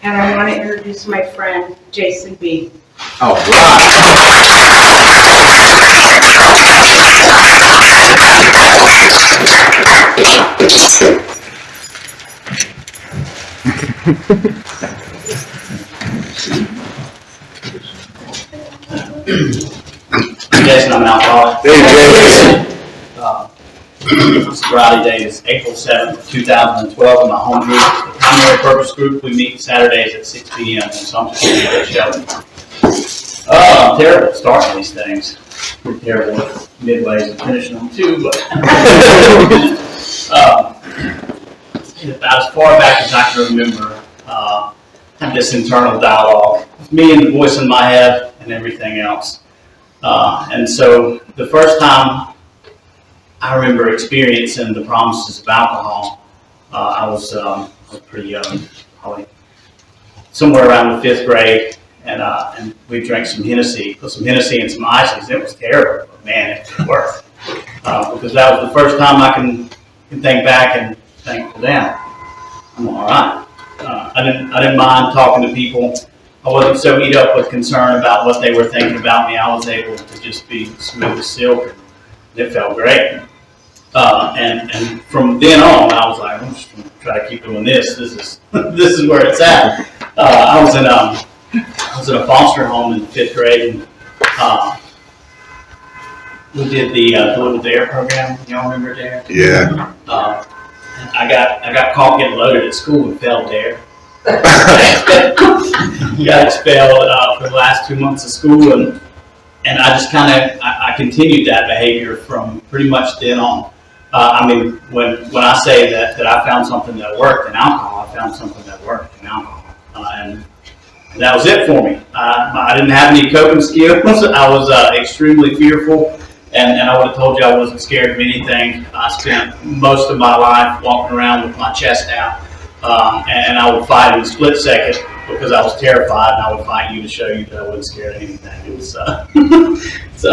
And I want to introduce my friend, Jason B. All right. Jason, I'm an alcoholic. Hey, Sobriety date is April 7th, 2012 in my home group. The primary purpose group, we meet Saturdays at 6 p.m. and so I'm just going to show. I'm terrible at starting these things. Pretty terrible at midways and finishing them too, but about as far back as I can remember, have this internal dialogue with me and the voice in my head and everything else. And so the first time I remember experiencing the promises of alcohol, I was pretty young, probably somewhere around the 5th grade, and we drank some Hennessy, put some Hennessy and some ices. It was terrible, but man, it worked. Because that was the first time I can think back and think, well, damn, I'm all right. I didn't mind talking to people. I wasn't so eat up with concern about what they were thinking about me. I was able to just be smooth as silk, and it felt great. And from then on, I was like, I'm just gonna try to keep doing this. This is where it's at. I was in a foster home in the 5th grade, and we did the Little Dare program. Y'all remember Dare? Yeah. I got caught getting loaded at school and failed Dare. Got expelled for the last 2 months of school, and I just I continued that behavior from pretty much then on. I mean, when I say that I found something that worked in alcohol, I found something that worked in alcohol, and that was it for me. I didn't have any coping skills. I was extremely fearful, and I would have told you I wasn't scared of anything. I spent most of my life walking around with my chest out, and I would fight in a split second because I was terrified, and I would fight you to show you that I wasn't scared of anything. It was it's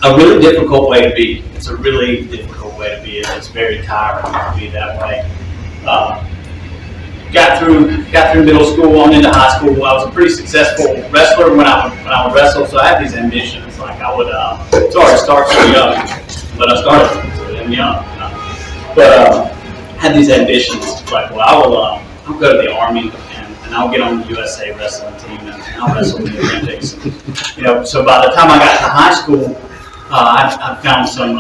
a really difficult way to be. It's a really difficult way to be. It's very tiring to be that way. Got through middle school, on into high school. I was a pretty successful wrestler when I would wrestle, so I had these ambitions. Like I would, sorry to start so young, but I started so young. But had these ambitions. Like, well, I'll go to the Army and I'll get on the USA wrestling team and I'll wrestle in the Olympics. And, so by the time I got to high school, I found some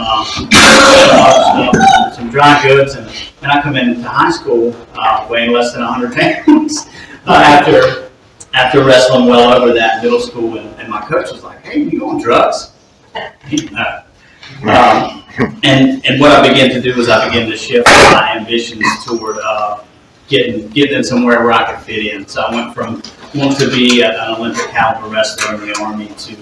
dry goods, and I come into high school weighing less than 100 pounds after wrestling well over that in middle school, and my coach was like, "Hey, you on drugs?" No. And what I began to do is I began to shift my ambitions toward getting in somewhere where I could fit in. So I went from wanting to be an Olympic caliber wrestler in the Army to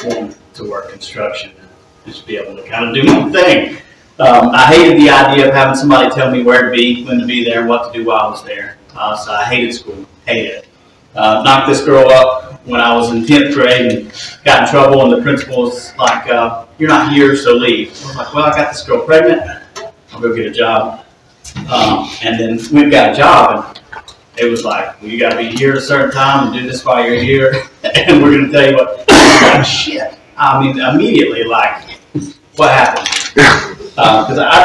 wanting to work construction and just be able to kind of do my thing. I hated the idea of having somebody tell me where to be, when to be there, what to do while I was there. So I hated school, hated it. Knocked this girl up when I was in 10th grade and got in trouble, and the principal was like, "You're not here, so leave." I was like, "Well, I got this girl pregnant. I'll go get a job." And then we got a job, and it was like, "Well, you got to be here at a certain time and do this while you're here, and we're going to tell you what." Like, shit. I mean, immediately, like, what happened? Because I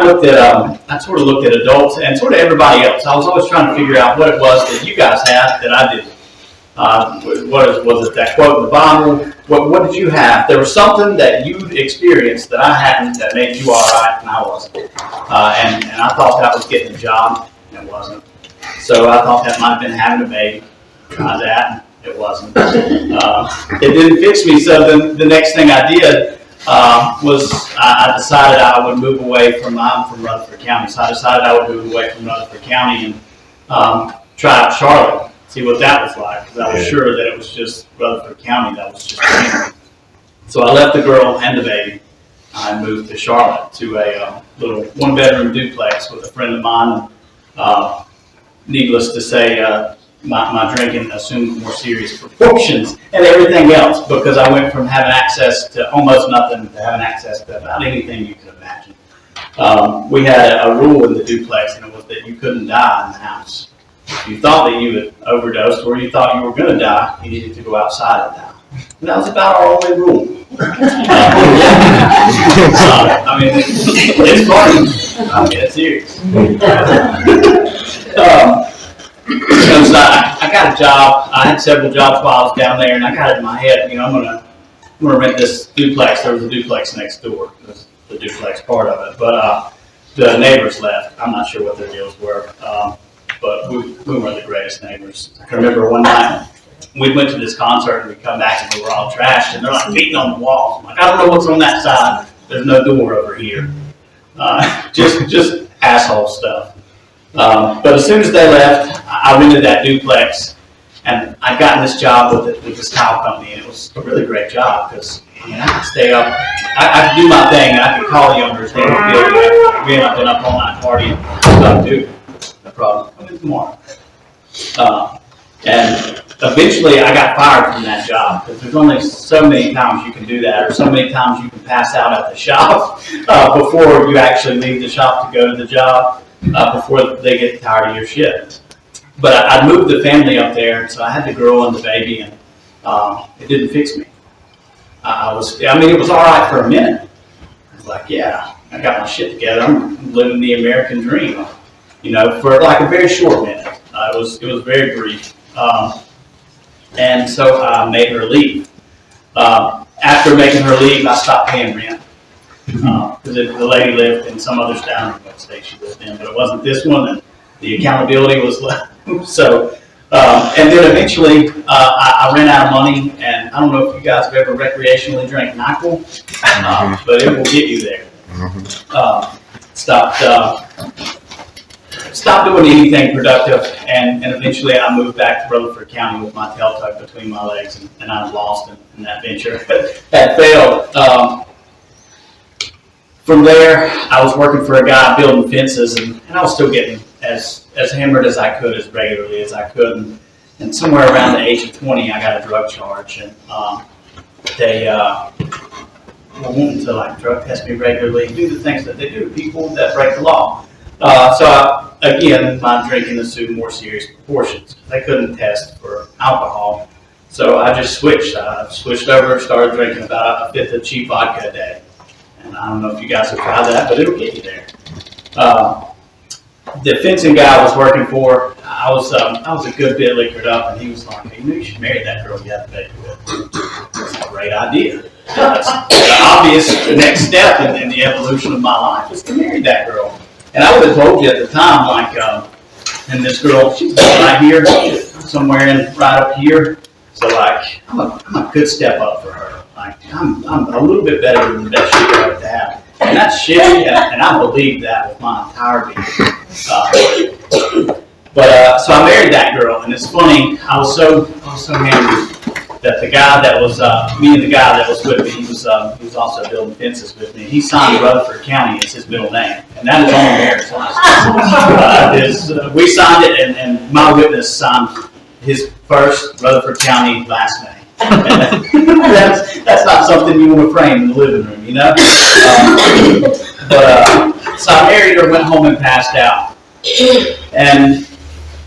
sort of looked at adults and sort of everybody else. I was always trying to figure out what it was that you guys had that I didn't. Was it that quote in the Bible? What did you have? There was something that you experienced that I hadn't that made you all right and I wasn't. And I thought that was getting a job, and it wasn't. So I thought that might have been having a baby. Tried that, and it wasn't. It didn't fix me, so the next thing I did was I decided I would move away I'm from Rutherford County, so I decided I would move away from Rutherford County and try out Charlotte, see what that was like, because I was sure that it was just Rutherford County that was just me. So I left the girl and the baby. I moved to Charlotte to a little one-bedroom duplex with a friend of mine. Needless to say, my drinking assumed more serious proportions and everything else, because I went from having access to almost nothing to having access to about anything you could imagine. We had a rule in the duplex, and it was that you couldn't die in the house. if you thought that you had overdosed or you thought you were going to die, you needed to go outside and die. And that was about our only rule. I mean, it's funny. I mean, it's serious. Because I got a job. I had several jobs while I was down there, and I got it in my head, I'm gonna rent this duplex. There was a duplex next door. That's the duplex part of it. But the neighbors left. I'm not sure what their deals were, but we weren't the greatest neighbors. I can remember one night we went to this concert and we come back and we were all trashed, and they're like beating on the walls. I'm like, I don't know what's on that side. There's no door over here. Just asshole stuff. But as soon as they left, I rented that duplex, and I'd gotten this job with this tile company, and it was a really great job because I could stay up, I could do my thing, and I could call the owners, they would feel good. Again, I've been up all night partying, stuff, dude, no problem, come in tomorrow. And eventually I got fired from that job because there's only so many times you can do that, or so many times you can pass out at the shop before you actually leave the shop to go to the job. Before they get tired of your shit. But I moved the family up there, so I had the girl and the baby, and it didn't fix me. It was all right for a minute. I was like, yeah, I got my shit together. I'm living the American dream, for like a very short minute. It was very brief. And so I made her leave. After making her leave, I stopped paying rent. Because the lady lived in some other town in what state she lived in, but it wasn't this one, and the accountability was left. So, and then eventually I ran out of money, and I don't know if you guys have ever recreationally drank NyQuil, but it will get you there. Stopped doing anything productive, and eventually I moved back to Rutherford County with my tail tucked between my legs, and I was lost in that venture. Had failed. From there, I was working for a guy building fences, and I was still getting as hammered as I could, as regularly as I could. And somewhere around the age of 20, I got a drug charge, and they were wanting to drug test me regularly, and do the things that they do to people that break the law. Again, my drinking assumed more serious proportions. They couldn't test for alcohol, so I just switched. I switched over, started drinking about a fifth of cheap vodka a day. And I don't know if you guys have tried that, but it'll get you there. The fencing guy I was working for, I was a good bit liquored up, and he was like, hey, you should marry that girl you have to baby with. That's a great idea. That's the obvious next step in the evolution of my life is to marry that girl. And I would have told you at the time, and this girl, she's right here, somewhere right up here. So I'm a good step up for her. I'm a little bit better than the best she could ever have. And that's shitty, and I believe that with my entire being. So I married that girl, and it's funny, I was so hammered that the guy that was, me and the guy that was with me, he was also building fences with me. He signed Rutherford County as his middle name, and that is on marriage license. We signed it, and my witness signed his first Rutherford County last name. That's not something you want to frame in the living room, So I married her, went home and passed out, and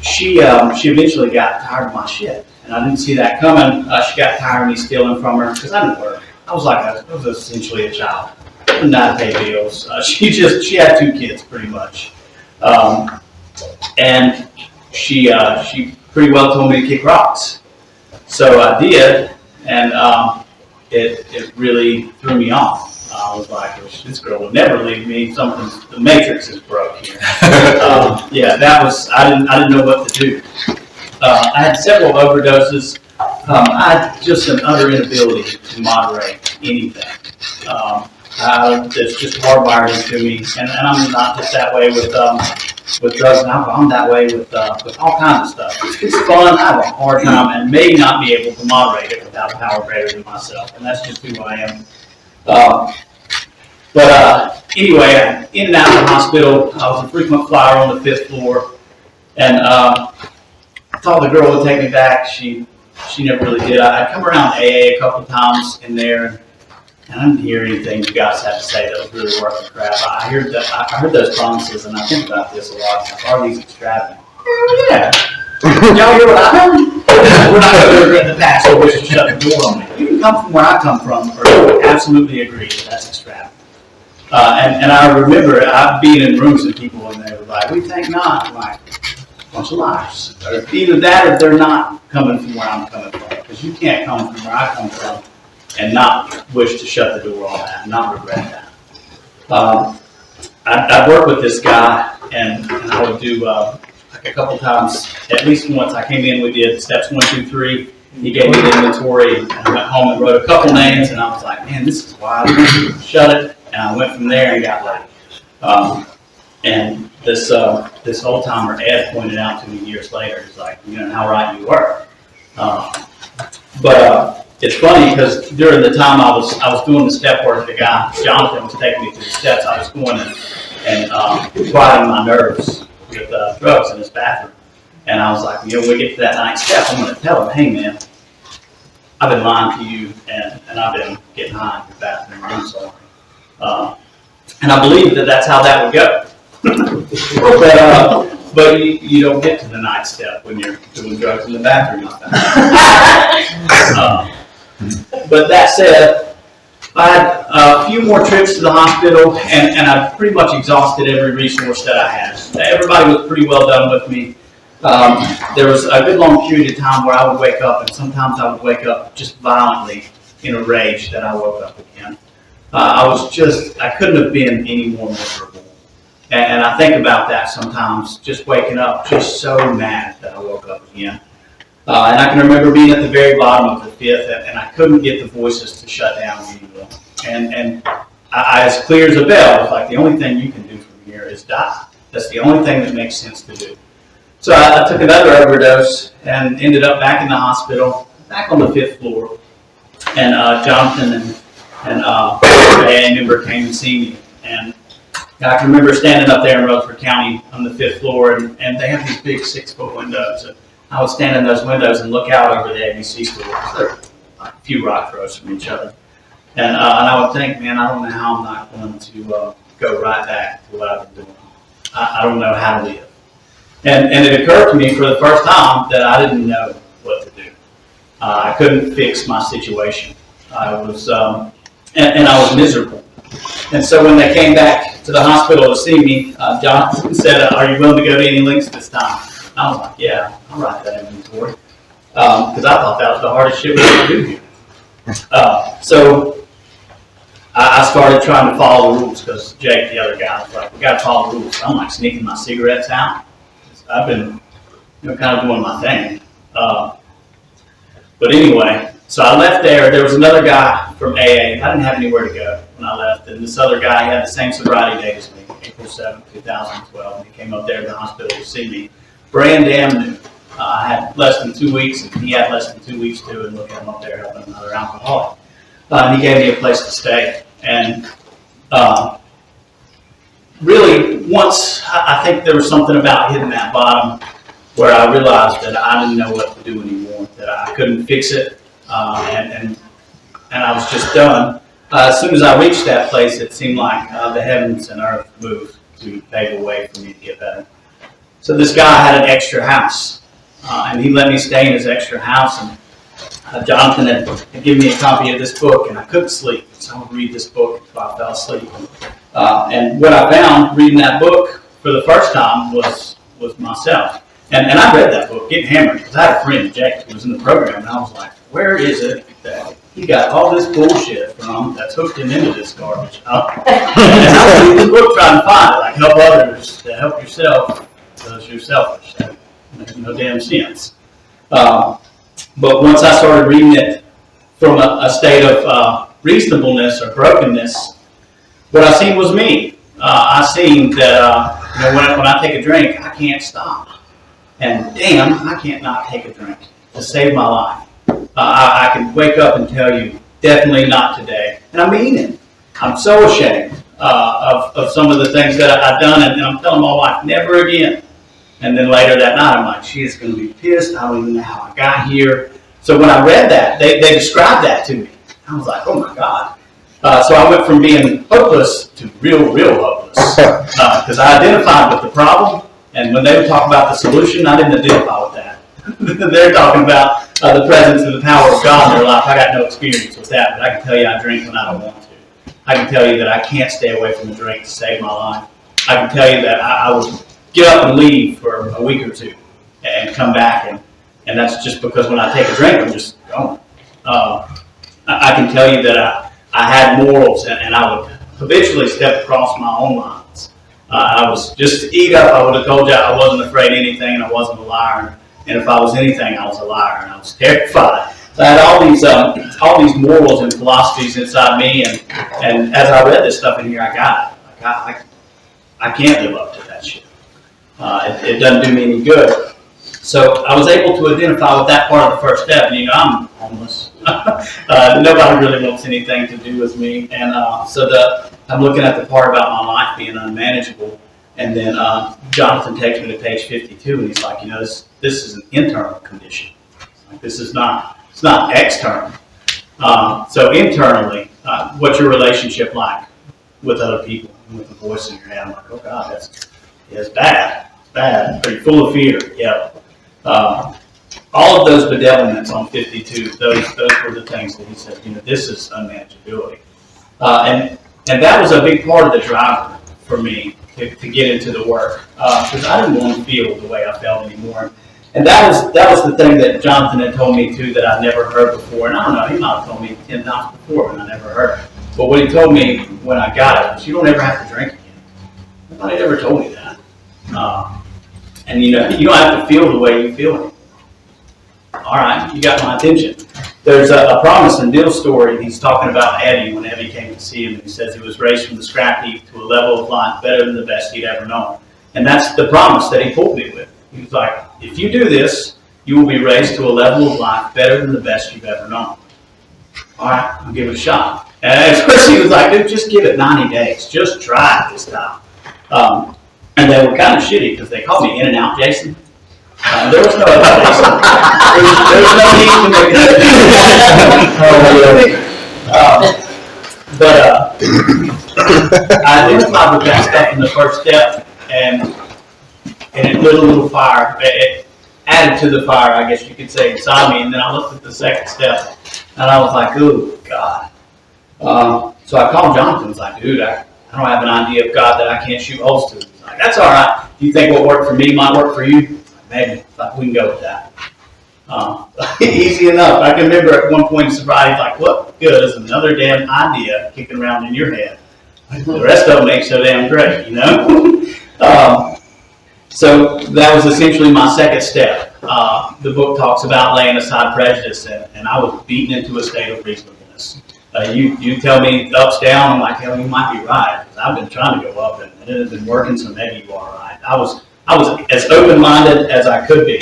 she eventually got tired of my shit, and I didn't see that coming. She got tired of me stealing from her because I didn't work. I was essentially a child. I did not pay bills. She had 2 kids pretty much, and she pretty well told me to kick rocks. So I did, and it really threw me off. I was like, this girl will never leave me. The matrix is broke here. I didn't know what to do. I had several overdoses. I had just an utter inability to moderate anything. It's just hardwired into me, and I'm not just that way with drugs and alcohol. I'm that way with all kinds of stuff. It's fun. I have a hard time and may not be able to moderate it without a power greater than myself, and that's just who I am. Anyway, in and out of the hospital, I was a frequent flyer on the 5th floor, and I thought the girl would take me back. She never really did. I'd come around AA a couple of times in there, and I didn't hear anything you guys had to say that was really worth the crap. I heard those promises, and I think about this a lot. Are these extravagant? Yeah. Y'all hear what I heard? We're not going to regret the past or wish to shut the door on me. You can come from where I come from, or you would absolutely agree that that's extravagant. And I remember I've been in rooms with people and they were like, we think not. I'm like, bunch of liars. Or either that or they're not coming from where I'm coming from. Because you can't come from where I come from and not wish to shut the door on that, and not regret that. I'd work with this guy, and I would do like a couple times, at least once I came in, we did steps 1, 2, 3. He gave me the inventory, and I went home and wrote a couple names, and I was like, man, this is wild. Shut it, and I went from there and got late. And this old timer Ed pointed out to me years later. He's like, you know how right you were. But it's funny because during the time I was doing the step work, the guy Jonathan was taking me through the steps. I was going and quieting my nerves with drugs in his bathroom. And I was like, you know, when we get to that ninth step, I'm going to tell him, hey man, I've been lying to you, and I've been getting high in your bathroom. I'm sorry. And I believe that that's how that would go. But you don't get to the ninth step when you're doing drugs in the bathroom. But that said, I had a few more trips to the hospital, and I pretty much exhausted every resource that I had. Everybody was pretty well done with me. There was a good long period of time where I would wake up, and sometimes I would wake up just violently in a rage that I woke up again. I couldn't have been any more miserable. And I think about that sometimes, just waking up just so mad that I woke up again. And I can remember being at the very bottom of the fifth, and I couldn't get the voices to shut down anymore. And I as clear as a bell, was like, the only thing you can do from here is die. That's the only thing that makes sense to do. So I took another overdose and ended up back in the hospital, back on the 5th floor. And Jonathan and an AA member came and see me. And I can remember standing up there in Rutherford County on the 5th floor, and they have these big 6-foot windows. And I would stand in those windows and look out over the ABC stores. They're a few rock throws from each other. And I would think, man, I don't know how I'm not going to go right back to what I've been doing. I don't know how to live. And it occurred to me for the first time that I didn't know what to do. I couldn't fix my situation. I was, and I was miserable. And so when they came back to the hospital to see me, Jonathan said, are you willing to go to any lengths this time? And I was like, yeah, I'll write that inventory. Because I thought that was the hardest shit we could do here. So I started trying to follow the rules because Jake, the other guy, was like, we got to follow the rules. So I'm like sneaking my cigarettes out. I've been kind of doing my thing. But anyway, so I left there. There was another guy from AA. I didn't have anywhere to go when I left. And this other guy had the same sobriety date as me, April 7th, 2012. And he came up there to the hospital to see me. Brand damn new. I had less than 2 weeks, and he had less than 2 weeks too, and look at him up there helping another alcoholic. And he gave me a place to stay. And really, once I think there was something about hitting that bottom where I realized that I didn't know what to do anymore, that I couldn't fix it, and I was just done. As soon as I reached that place, it seemed like the heavens and earth moved to pave a way for me to get better. So this guy had an extra house, and he let me stay in his extra house. And Jonathan had given me a copy of this book, and I couldn't sleep, so I would read this book until I fell asleep. And what I found reading that book for the first time was myself. And I read that book, getting hammered, because I had a friend, Jake, who was in the program, and I was like, where is it that he got all this bullshit from that's hooked him into this garbage? And I was reading the book trying to find it, like help others to help yourself because you're selfish. That makes no damn sense. But once I started reading it from a state of reasonableness or brokenness, what I seen was me. I seen that when I take a drink, I can't stop. And damn, I can't not take a drink to save my life. I can wake up and tell you, definitely not today. And I mean it. I'm so ashamed of some of the things that I've done, and I'm telling my wife, never again. And then later that night, I'm like, she's going to be pissed. I don't even know how I got here. So when I read that, they described that to me. I was like, oh my God. So I went from being hopeless to real hopeless. Because I identified with the problem, And when they would talk about the solution, I didn't identify with that. They're talking about the presence and the power of God in their life. I got no experience with that, but I can tell you I drink when I don't want to. I can tell you that I can't stay away from a drink to save my life. I can tell you that I would get up and leave for a week or two and come back, and that's just because when I take a drink, I'm just gone. I can tell you that I had morals, and I would habitually step across my own lines. I was just to eat up. I would have told you I wasn't afraid of anything, and I wasn't a liar. And if I was anything, I was a liar, and I was terrified. So I had all these morals and philosophies inside me, and as I read this stuff in here, I got it. I can't live up to that shit. It doesn't do me any good. So I was able to identify with that part of the first step. And I'm homeless. Nobody really wants anything to do with me. And I'm looking at the part about my life being unmanageable. And then Jonathan takes me to page 52, and he's like, this is an internal condition. Like, this is not, it's not external. So internally, what's your relationship like with other people, with the voice in your head? I'm like, oh God, it's bad. It's bad. Are you full of fear? Yep. All of those bedevilments on 52, those were the things that he said, this is unmanageability. And that was a big part of the driver for me to get into the work, because I didn't want to feel the way I felt anymore. And that was the thing that Jonathan had told me too that I never heard before. And I don't know, he might have told me 10 times before and I never heard it. But what he told me when I got it was, you don't ever have to drink again. Nobody ever told me that. And you don't have to feel the way you feel anymore. All right, you got my attention. There's a Promise and Deal story. He's talking about Eddie when Eddie came to see him. He says he was raised from the scrap heap to a level of life better than the best he'd ever known. And that's the promise that he pulled me with. He was like, if you do this, you will be raised to a level of life better than the best you've ever known. All right, I'll give it a shot. And at first he was like, dude, just give it 90 days. Just try it this time. And they were kind of shitty because they called me In and Out Jason. There was no other Jason. There was no need to make I identified with that stuff in the first step, and it lit a little fire. It added to the fire, I guess you could say, inside me. And then I looked at the second step, and I was like, oh, God. So I called Jonathan and was like, dude, I don't have an idea of God that I can't shoot holes to. He's like, that's all right. Do you think what worked for me might work for you? Maybe. We can go with that. Easy enough. I can remember at one point in sobriety, like, what good is another damn idea kicking around in your head? The rest of them ain't so damn great, So that was essentially my second step. The book talks about laying aside prejudice, and I was beaten into a state of reasonableness. You tell me up's down, I'm like, hell, you might be right. I've been trying to go up, and it hasn't been working, so maybe you are right. I was as open-minded as I could be.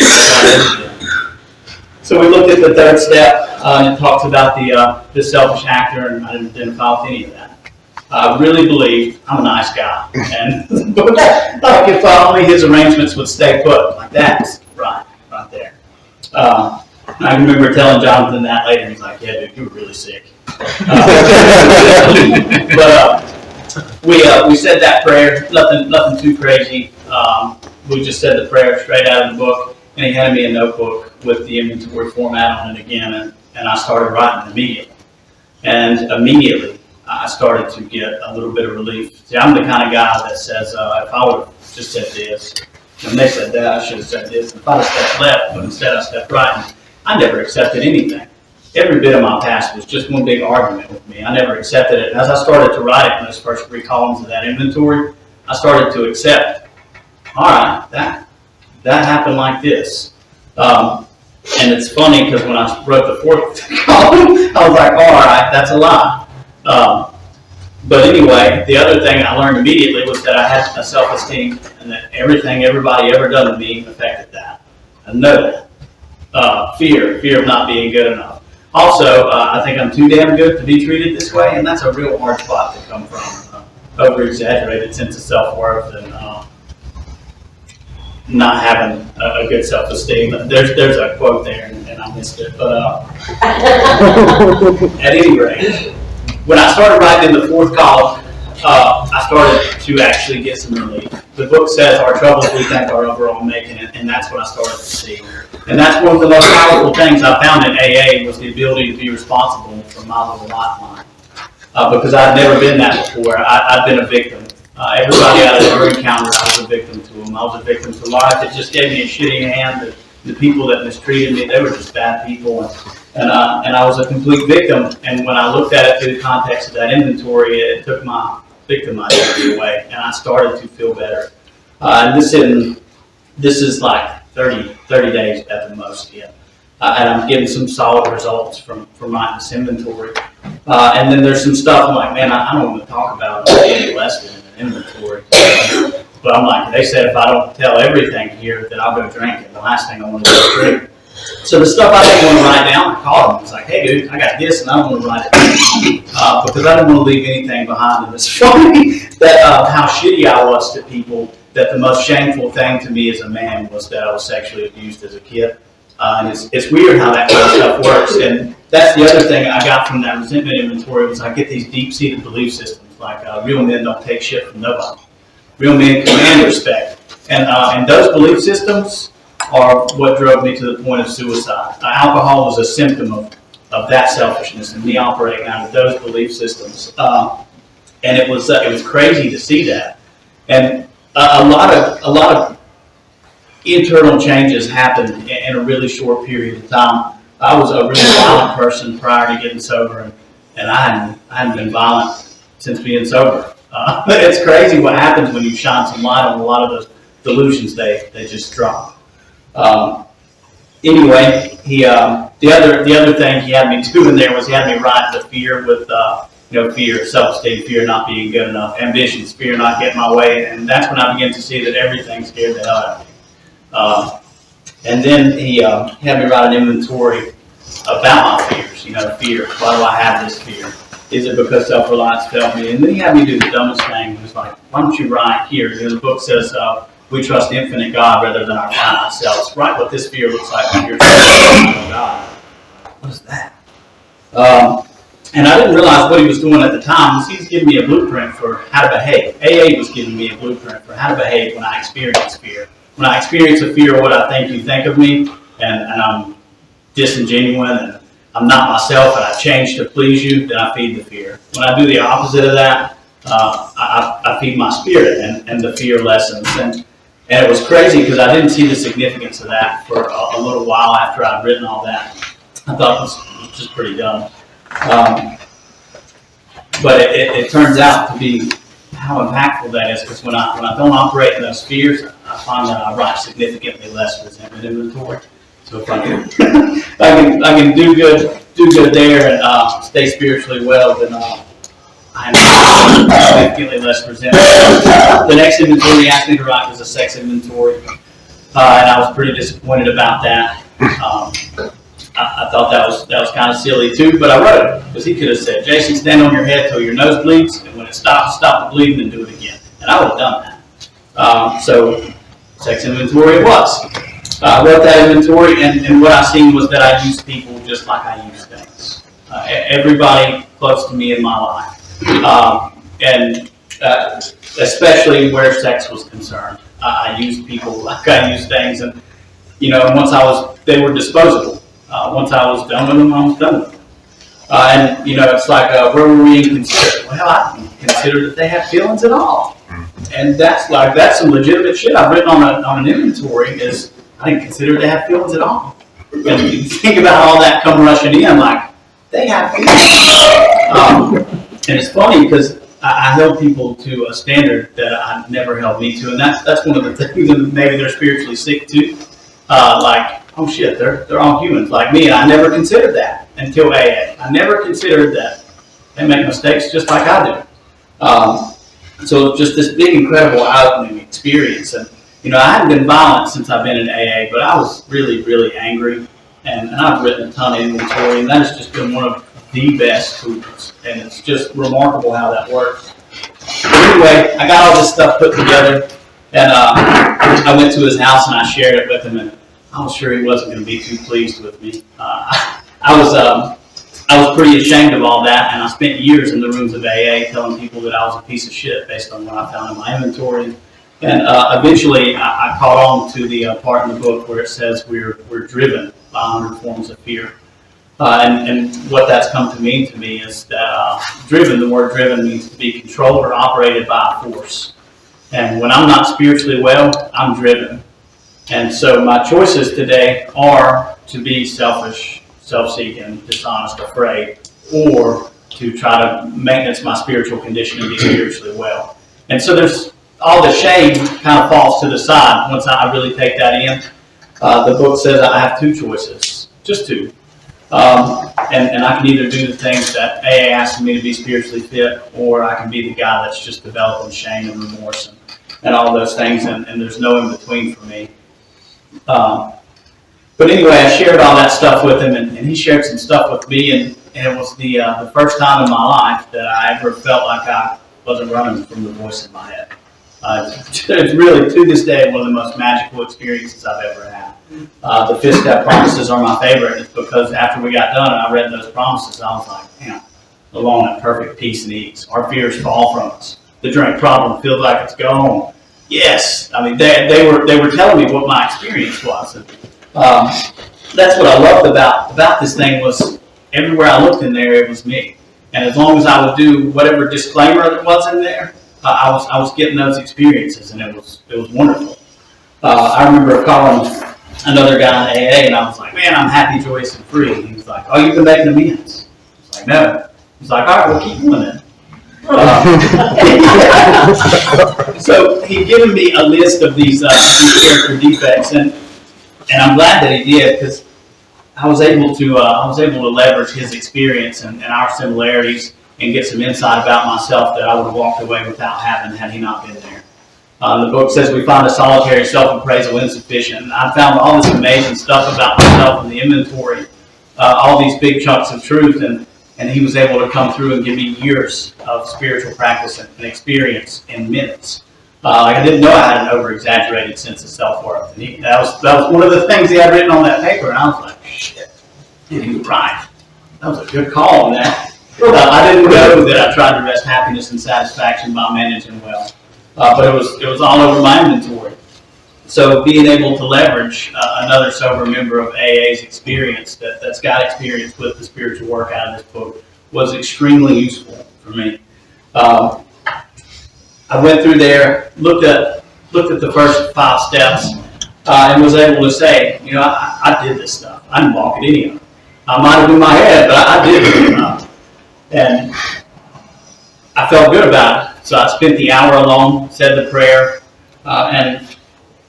So we looked at the third step, and it talks about the selfish actor, and I didn't identify with any of that. I really believe I'm a nice guy, and like if only his arrangements would stay put, like that's right there. I remember telling Jonathan that later. He's like, "Yeah, dude, you were really sick." We said that prayer, nothing too crazy. We just said the prayer straight out of the book, and he handed me a notebook with the inventory format on it again, and I started writing immediately. And immediately, I started to get a little bit of relief. See, I'm the kind of guy that says, if I would have just said this, and they said that, I should have said this. If I'd have stepped left, but instead I stepped right, and I never accepted anything. Every bit of my past was just one big argument with me. I never accepted it. And as I started to write it in those first 3 columns of that inventory, I started to accept, all right, that happened like this. And it's funny because when I wrote the 4th column, I was like, all right, that's a lie. But anyway, the other thing I learned immediately was that I had a self-esteem and that everything everybody ever done to me affected that. I know that. Fear of not being good enough. Also, I think I'm too damn good to be treated this way, and that's a real hard spot to come from. Over-exaggerated sense of self-worth and not having a good self-esteem. There's a quote there, and I missed it. But at any rate, when I started writing in the 4th column, I started to actually get some relief. The book says our troubles we think are over all making it, and that's what I started to see. And that's one of the most powerful things I found in AA was the ability to be responsible for my little lifeline. Because I'd never been that before. I'd been a victim. Everybody I ever encountered, I was a victim to them. I was a victim to life. It just gave me a shitty hand. The people that mistreated me, they were just bad people. And I was a complete victim. And when I looked at it through the context of that inventory, it took my victim identity away. And I started to feel better. And this is like 30 days at the most yet. And I'm getting some solid results from this inventory. And then there's some stuff I'm like, man, I don't want to talk about any less than an inventory. But I'm like, they said if I don't tell everything here, then I'll go drink it. The last thing I want to do is drink. So the stuff I didn't want to write down, I called him. I was like, hey, dude, I got this, and I don't want to write it down. Because I didn't want to leave anything behind. And it's funny that how shitty I was to people, that the most shameful thing to me as a man was that I was sexually abused as a kid. And it's weird how that kind of stuff works. And that's the other thing I got from that resentment inventory was I get these deep-seated belief systems, like real men don't take shit from nobody. Real men command respect. And those belief systems are what drove me to the point of suicide. Alcohol was a symptom of that selfishness and me operating out of those belief systems. And it was crazy to see that. And a lot of internal changes happened in a really short period of time. I was a really violent person prior to getting sober, and I hadn't been violent since being sober. It's crazy what happens when you shine some light on a lot of those delusions. They just drop. Anyway, the other thing he had me doing there was he had me write the fear with fear, self-esteem, fear not being good enough, ambitions, fear not getting my way, and that's when I began to see that everything scared the hell out of me. And then he had me write an inventory about my fears. Fear. Why do I have this fear? Is it because self-reliance failed me? And then he had me do the dumbest thing. He was like, why don't you write here? The book says we trust infinite God rather than our finite selves. Write what this fear looks like when you're trusting God. What is that? And I didn't realize what he was doing at the time. He was giving me a blueprint for how to behave. AA was giving me a blueprint for how to behave when I experience fear. When I experience a fear of what I think you think of me, and I'm disingenuous and I'm not myself and I change to please you, then I feed the fear. When I do the opposite of that, I feed my spirit and the fear lessens. And it was crazy because I didn't see the significance of that for a little while after I'd written all that. I thought it was just pretty dumb. But it turns out to be how impactful that is, because when I don't operate in those fears, I find that I write significantly less resentment inventory. So if I can do good there and stay spiritually well, then I have significantly less resentment. The next inventory he asked me to write was a sex inventory, and I was pretty disappointed about that. I thought that was kind of silly too, but I wrote it because he could have said, "Jason, stand on your head till your nose bleeds, and when it stops, stop the bleeding and do it again." And I would have done that. So sex inventory it was. I wrote that inventory, and what I seen was that I used people just like I use things. Everybody close to me in my life, and especially where sex was concerned, I used people like I used things, and once they were disposable. Once I was done with them, I was done with them. And it's like, where were we inconsiderate? Well, I didn't consider that they had feelings at all. And that's some legitimate shit I've written on an inventory. Is I didn't consider they had feelings at all. And you think about all that come rushing in, like they have feelings. And it's funny because I held people to a standard that I never held me to, and that's one of the things that maybe they're spiritually sick to. Oh shit, they're all humans like me, and I never considered that until AA. I never considered that they make mistakes just like I do. So just this big, incredible eye-opening experience, and I hadn't been violent since I've been in AA, but I was really, really angry, and I've written a ton of inventory, and that has just been one of the best tools, and it's just remarkable how that works. But anyway, I got all this stuff put together, and I went to his house and I shared it with him, and I was sure he wasn't going to be too pleased with me. I I was pretty ashamed of all that, and I spent years in the rooms of AA telling people that I was a piece of shit based on what I found in my inventory. And eventually, I caught on to the part in the book where it says we're driven by 100 forms of fear. And what that's come to mean to me is that the word driven means to be controlled or operated by a force. And when I'm not spiritually well, I'm driven. And so my choices today are to be selfish, self-seeking, dishonest, afraid, or to try to maintenance my spiritual condition and be spiritually well. And so there's all the shame kind of falls to the side once I really take that in. The book says I have two choices, just two. And I can either do the things that AA asks me to be spiritually fit, or I can be the guy that's just developing shame and remorse and all those things, and there's no in between for me. But anyway, I shared all that stuff with him, and he shared some stuff with me, and it was the first time in my life that I ever felt like I wasn't running from the voice in my head. It's really, to this day, one of the most magical experiences I've ever had. The fifth step promises are my favorite. It's because after we got done and I read those promises, I was like, man, alone in perfect peace and ease. Our fears fall from us. The drink problem feels like it's gone. Yes, I mean they were telling me what my experience was. And, that's what I loved about this thing was everywhere I looked in there, it was me. And as long as I would do whatever disclaimer that was in there, I was getting those experiences, and it was wonderful. I remember calling another guy in AA, and I was like, man, I'm happy, joyous, and free. And he was like, oh, you've been making amends. I was like, no. He's like, all right, well, keep doing it. So he'd given me a list of these character defects, and I'm glad that he did, because I was able to leverage his experience and our similarities and get some insight about myself that I would have walked away without having had he not been there. The book says we find a solitary self-appraisal insufficient. And I found all this amazing stuff about myself in the inventory, all these big chunks of truth, and he was able to come through and give me years of spiritual practice and experience in minutes. I didn't know I had an over-exaggerated sense of self-worth. And that was one of the things he had written on that paper, and I was like, shit, he was right. That was a good call on that. I didn't know that I tried to wrest happiness and satisfaction by managing well, but it was all over my inventory. So being able to leverage another sober member of AA's experience that's got experience with the spiritual work out of this book was extremely useful for me. I went through there, looked at the first 5 steps, and was able to say, I did this stuff. I didn't balk at any of it. I might have in my head, but I did it. And I felt good about it. So I spent the hour alone, said the prayer, and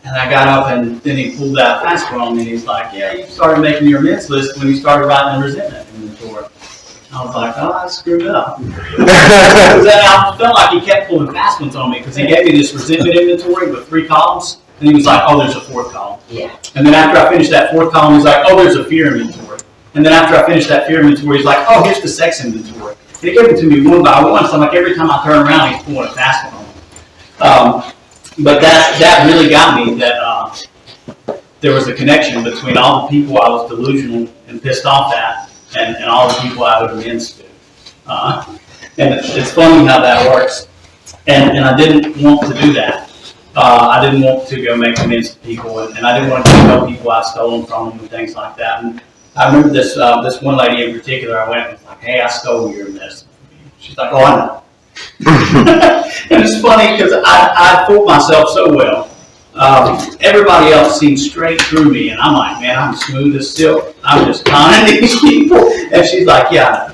I got up, and then he pulled out fast on me, and he's like, yeah, you started making your amends list when you started writing the resentment inventory. I was like, oh, I screwed up. I felt like he kept pulling fast ones on me, because he gave me this resentment inventory with 3 columns, and he was like, oh, there's a 4th column. Yeah. And then after I finished that 4th column, he's like, oh, there's a fear inventory. And then after I finished that fear inventory, he's like, oh, here's the sex inventory. And he gave it to me one by one, so I'm like, every time I turn around, he's pulling a fast one on me. But that really got me, that there was a connection between all the people I was delusional and pissed off at and all the people I would amends to. And it's funny how that works. And I didn't want to do that. I didn't want to go make amends to people, and I didn't want to tell people I stolen from them and things like that. And I remember this one lady in particular, I went and was like, hey, I stole your medicine from you. She's like, oh, I know. And it's funny because I fooled myself so well. Everybody else seems straight through me, and I'm like, man, I'm smooth as silk. I'm just conning these people. And she's like, yeah,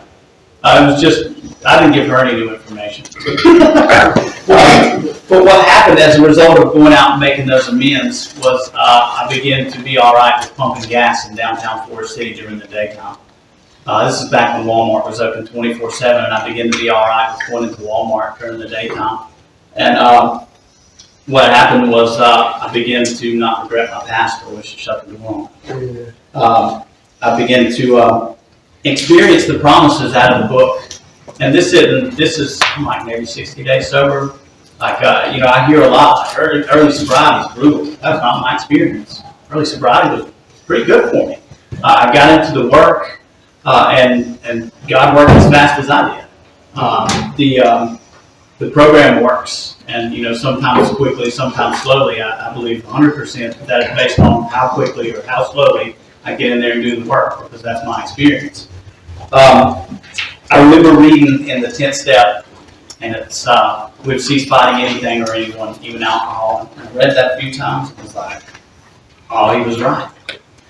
I didn't give her any new information. But what happened as a result of going out and making those amends was I began to be all right with pumping gas in downtown Forest City during the daytime. This is back when Walmart was open 24/7, and I began to be all right with going into Walmart during the daytime. And what happened was I began to not regret my past or wish to shut the door on. I began to experience the promises out of the book. And this is I'm like maybe 60 days sober. Like, I hear a lot, like early sobriety is brutal. That's not my experience. Early sobriety was pretty good for me. I got into the work. and God worked as fast as I did. The program works, and sometimes quickly, sometimes slowly. I believe 100% that is based on how quickly or how slowly I get in there and do the work, because that's my experience. I remember reading in the 10th step, and it's we've ceased fighting anything or anyone, even alcohol. And I read that a few times and was like, oh, he was right.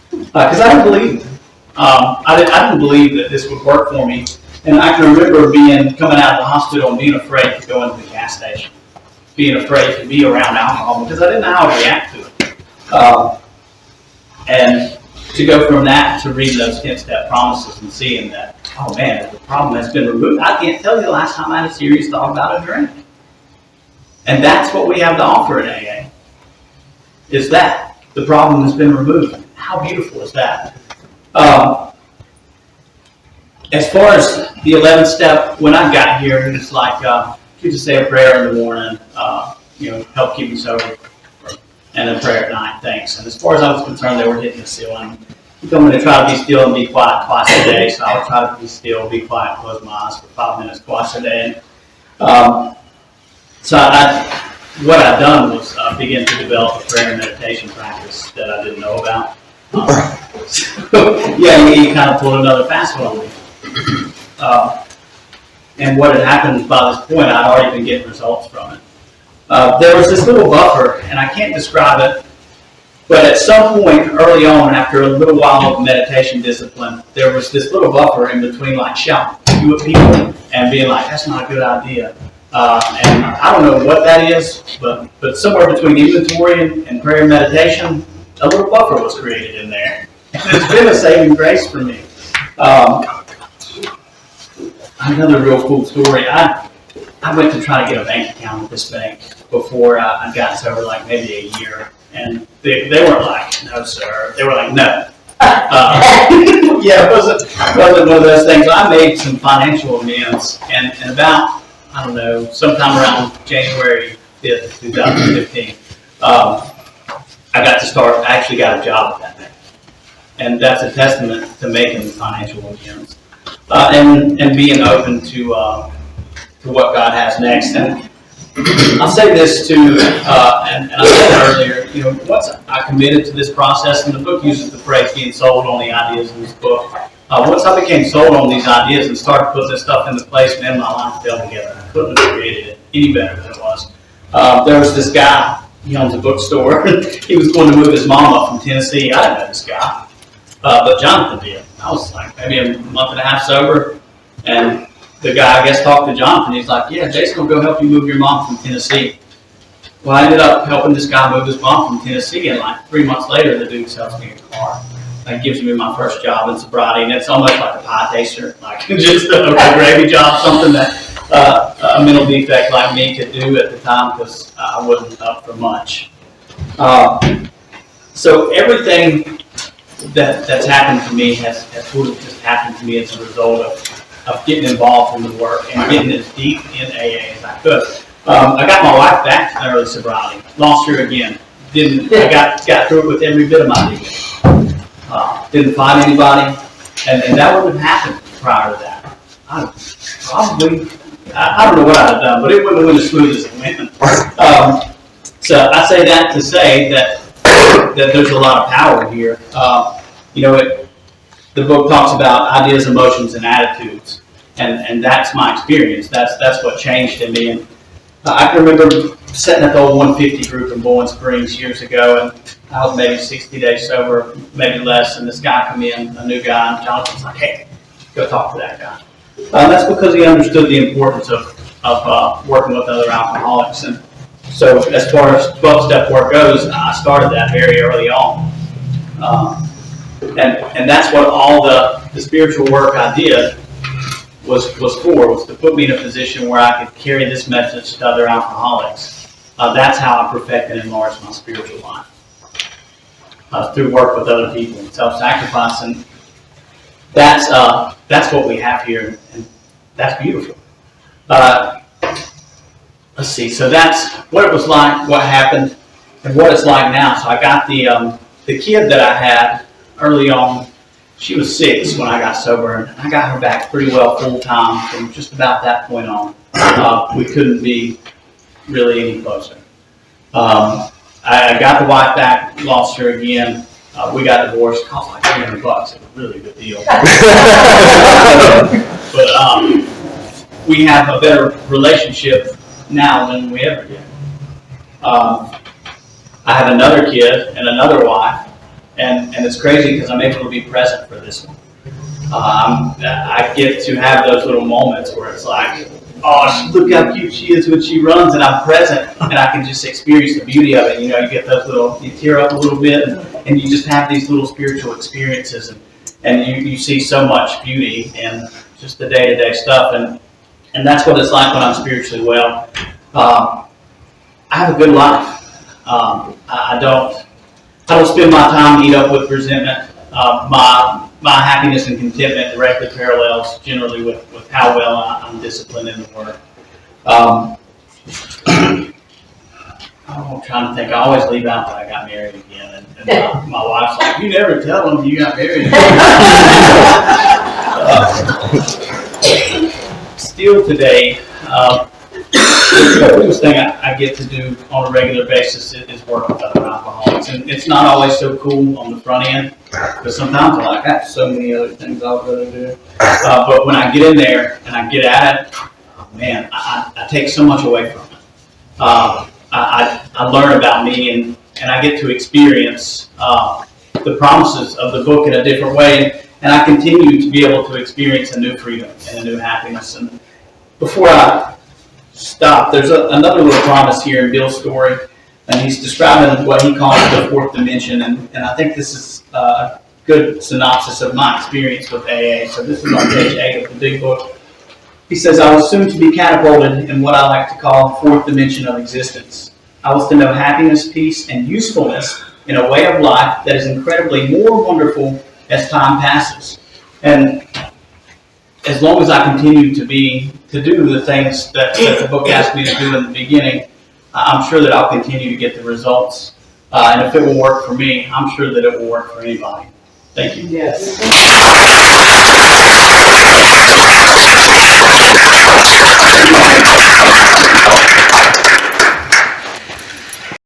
Because I didn't believe it. I didn't believe that this would work for me. And I can remember coming out of the hospital and being afraid to go into the gas station, being afraid to be around alcohol because I didn't know how to react to it. And to go from that to reading those 10-step promises and seeing that, oh man, the problem has been removed. I can't tell you the last time I had a serious thought about a drink. And that's what we have to offer in AA, is that the problem has been removed. How beautiful is that? As far as the 11th step, when I got here, it's like you just say a prayer in the morning, help keep me sober, and then prayer at night, thanks. And as far as I was concerned, they were hitting the ceiling. He told me to try to be still and be quiet twice a day, so I would try to be still, be quiet, close my eyes for 5 minutes twice a day. So what I've done was begin to develop a prayer and meditation practice that I didn't know about. He kind of pulled another fast one on me. And what had happened by this point, I'd already been getting results from it. There was this little buffer, and I can't describe it, but at some point early on, after a little while of meditation discipline, there was this little buffer in between like shouting at people and being like, that's not a good idea. And I don't know what that is, but somewhere between inventory and prayer and meditation, a little buffer was created in there. And it's been a saving grace for me. Another real cool story. I went to try to get a bank account at this bank before I got sober, like maybe a year. And they weren't like, no, sir. They were like, no. It wasn't one of those things. I made some financial amends, and about, I don't know, sometime around January 5th, 2015, I actually got a job at that bank. And that's a testament to making the financial amends. And being open to what God has next. And I'll say this too, and I said it earlier, once I committed to this process, and the book uses the phrase being sold on the ideas in this book, once I became sold on these ideas and started putting this stuff into place, man, my life fell together. I couldn't have created it any better than it was. There was this guy, he owns a bookstore. He was going to move his mom up from Tennessee. I didn't know this guy, but Jonathan did. I was like maybe a month and a half sober, and the guy, I guess, talked to Jonathan. He's like, yeah, Jason will go help you move your mom from Tennessee. Well, I ended up helping this guy move his mom from Tennessee, and like 3 months later, the dude sells me a car. Like, gives me my first job in sobriety, and it's almost like a pie taster, like just a gravy job, something that a mental defect like me could do at the time because I wasn't up for much. So everything that's happened to me has sort of just happened to me as a result of getting involved in the work and getting as deep in AA as I could. I got my wife back to early sobriety. Lost her again. I got through it with every bit of my being. Didn't find anybody, and that wouldn't have happened prior to that. I don't know what I'd have done, but it wouldn't have went as smooth as it went. So I say that to say that there's a lot of power here. The book talks about ideas, emotions, and attitudes, and that's my experience. That's what changed in me. And I can remember sitting at the old 150 group in Bowling Springs years ago, and I was maybe 60 days sober, maybe less, and this guy come in, a new guy, and Jonathan's like, hey, go talk to that guy. That's because he understood the importance of working with other alcoholics. And so as far as 12-step work goes, I started that very early on. And that's what all the spiritual work I did was to put me in a position where I could carry this message to other alcoholics. That's how I perfected and enlarged my spiritual life. Through work with other people and self-sacrifice. And that's what we have here, and that's beautiful. Let's see, so that's what it was like, what happened, and what it's like now. So I got the kid that I had early on. She was 6 when I got sober, and I got her back pretty well full time from just about that point on. We couldn't be really any closer. I got the wife back, lost her again. We got divorced, cost like $300. It was a really good deal. But we have a better relationship now than we ever did. I have another kid and another wife, and it's crazy because I'm able to be present for this one. I get to have those little moments where it's like, oh, look how cute she is when she runs, and I'm present, and I can just experience the beauty of it. You know, you get those little, you tear up a little bit, and you just have these little spiritual experiences, and you see so much beauty in just the day-to-day stuff, and that's what it's like when I'm spiritually well. I have a good life. I don't spend my time eat up with resentment. My happiness and contentment directly parallels generally with how well I'm disciplined in the Word. I'm trying to think. I always leave out that I got married again, and my wife's like, "You never tell them you got married." Still today, the biggest thing I get to do on a regular basis is work with other alcoholics, and it's not always so cool on the front end because sometimes I'm like, I have so many other things I'd rather do. But when I get in there and I get at it, man, I take so much away from it. I learn about me, and I get to experience the promises of the book in a different way, and I continue to be able to experience a new freedom and a new happiness. And before I stop, there's another little promise here in Bill's story, and he's describing what he calls the fourth dimension, and I think this is a good synopsis of my experience with AA. So this is on page 8 of the big book. He says, I was soon to be catapulted in what I like to call the fourth dimension of existence. I was to know happiness, peace, and usefulness in a way of life that is incredibly more wonderful as time passes. And as long as I continue to do the things that the book asked me to do in the beginning, I'm sure that I'll continue to get the results. And if it will work for me, I'm sure that it will work for anybody. Thank you. Yes.